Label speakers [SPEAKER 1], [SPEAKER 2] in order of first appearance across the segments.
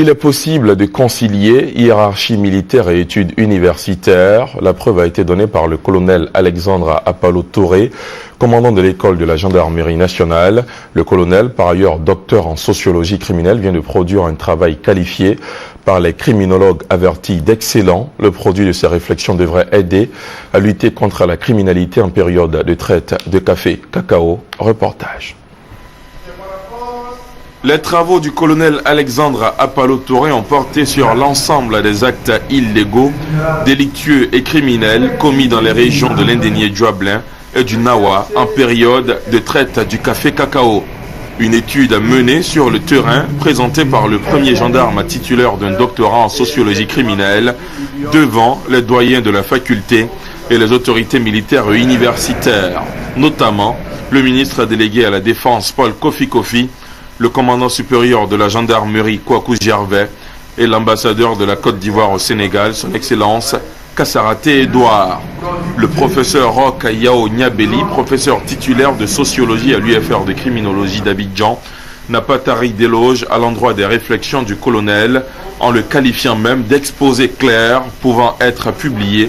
[SPEAKER 1] Il est possible de concilier hiérarchie militaire et études universitaires. La preuve a été donnée par le colonel Alexandre Apalo-Touré, commandant de l'école de la gendarmerie nationale. Le colonel, par ailleurs docteur en sociologie criminelle, vient de produire un travail qualifié par les criminologues avertis d'excellent. Le produit de ces réflexions devrait aider à lutter contre la criminalité en période de traite de café cacao. Reportage. Les travaux du colonel Alexandre Apalo-Touré ont porté sur l'ensemble des actes illégaux, délictueux et criminels commis dans les régions de l'Indénié-Djuablin et du Nawa en période de traite du café cacao. Une étude menée sur le terrain présentée par le premier gendarme titulaire d'un doctorat en sociologie criminelle devant les doyens de la faculté et les autorités militaires et universitaires, notamment le ministre délégué à la Défense Paul Kofi, le commandant supérieur de la gendarmerie Kouakou Gervais et l'ambassadeur de la Côte d'Ivoire au Sénégal, son Excellence Kassaraté Edouard. Le professeur Roch Yao Niabeli, professeur titulaire de sociologie à l'UFR de criminologie d'Abidjan, n'a pas tari d'éloge à l'endroit des réflexions du colonel, en le qualifiant même d'exposé clair pouvant être publié,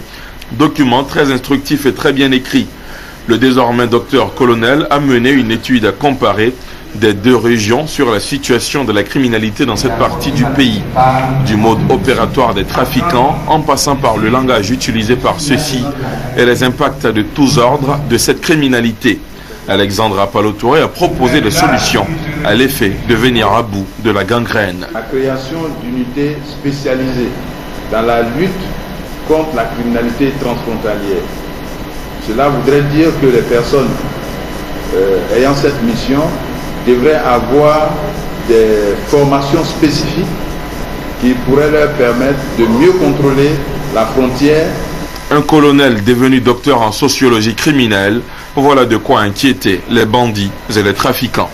[SPEAKER 1] document très instructif et très bien écrit. Le désormais docteur colonel a mené une étude comparée des deux régions sur la situation de la criminalité dans cette partie du pays, du mode opératoire des trafiquants en passant par le langage utilisé par ceux-ci et les impacts de tous ordres de cette criminalité. Alexandre Apalo-Touré a proposé des solutions à l'effet de venir à bout de la gangrène.
[SPEAKER 2] La création d'unités spécialisées dans la lutte contre la criminalité transfrontalière. Cela voudrait dire que les personnes ayant cette mission devraient avoir des formations spécifiques qui pourraient leur permettre de mieux contrôler la frontière.
[SPEAKER 1] Un colonel devenu docteur en sociologie criminelle, voilà de quoi inquiéter les bandits et les trafiquants.